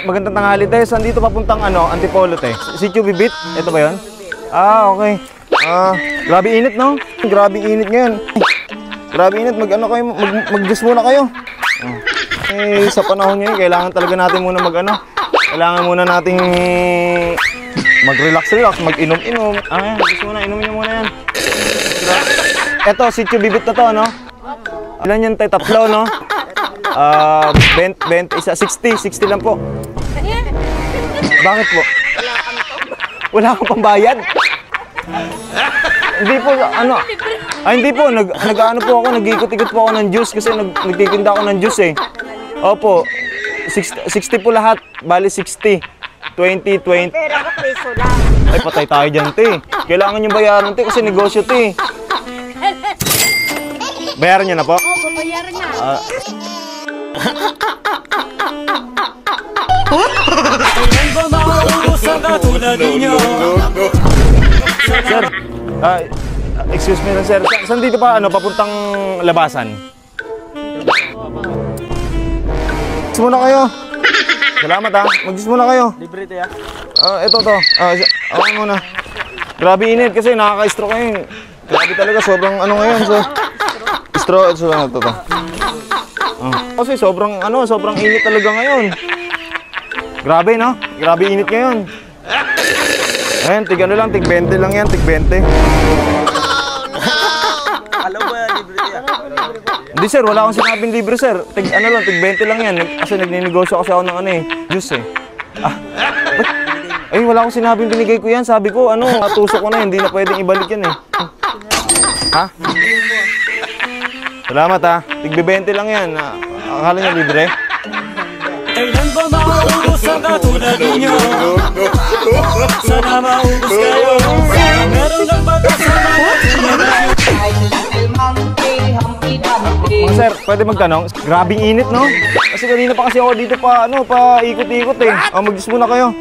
Magandang tanghali, te. Saan dito papuntang Antipolo, te? Sitio Bibit? Ito ba yun? Ah, okay. Grabe init, no? Grabe init ngayon. Grabe init, mag-juice muna kayo. Sa panahon ngayon, kailangan talaga natin muna kailangan muna nating mag-relax, mag-inom-inom. Juice muna, inumin nyo muna yan. Ito, Sitio Bibit na to, no? Ilan yan, te? Tatlo, no? 20, 60 lang po. Bakit po? Wala akong pambayad. Hindi po, hindi po, nag-ikot-ikot po ako ng juice kasi nagtitinda ako ng juice eh. Opo, 60 po lahat, bali 60. 20. Pero ako preso lang. Ay, patay tayo dyan, te. Kailangan yung bayaran, te, kasi negosyo, te. Bayaran nyo na po? Oo, bayaran na. Sir, excuse me lang, sir. Saan dito pa, papuntang labasan? Mag-juice muna kayo. Salamat, ha. Mag-juice muna kayo. Libre ito, ya? Ito to. Okay muna. Grabe init kasi nakaka-stroke ngayon. Grabe talaga, sobrang ngayon. Stroke, ito to. Kasi sobrang init talaga ngayon. Grabe, no? Grabe init ngayon. Ayan, tig 20 lang yan, tig 20. Alam ba libre yan? Hindi, sir, wala akong sinabing libre, sir. Tig 20 lang yan. Kasi nagninegosyo kasi ako ng juice eh. Ay, wala akong sinabing binigay ko yan. Sabi ko, tusok ko na, hindi na pwedeng ibalik yan eh. Ha? Salamat, ha. Tig 20 lang yan. Akala niya libre? Kailan ba maubos ang katulad ninyo? Sana maubos kayo. Meron lang ba ito sa mga Mga sir, pwede magtanong? Grabing init, no? Kasi kanina pa kasi ako dito pa ikot-ikot eh. Mag-juice muna kayo.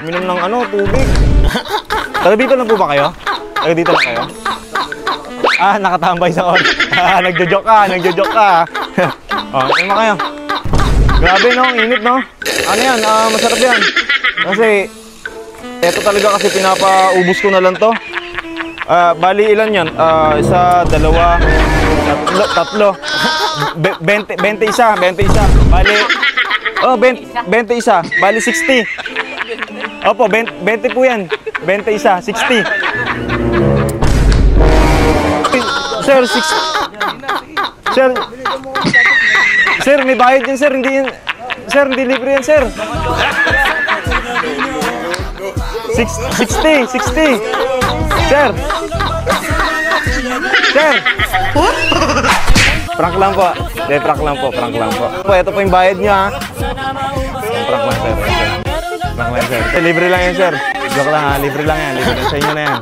Minom ng tubig. Taga dito lang po ba kayo? Taga dito lang kayo? Nakatambay sa oras. Nagjo-joke ka. Ano na kayo? Grabe, no? Init, no? Ano yan? Masarap yan. Kasi, eto talaga kasi pinapaubos ko na lang to. Bali, ilan yan? Isa, dalawa, tatlo. 21. Bali, 21. Bali, 60. Opo, 20 po yan. 21, 60. Sir, 6. Sir, may bayad yan, sir. Hindi libre yan, sir. 60. Sir. Prank lang po. Prank lang po. Ito po yung bayad niyo, ha. Prank lang, sir. Libre lang yan, sir. Joke lang, ha. Libre lang yan. Libre lang sa inyo na yan.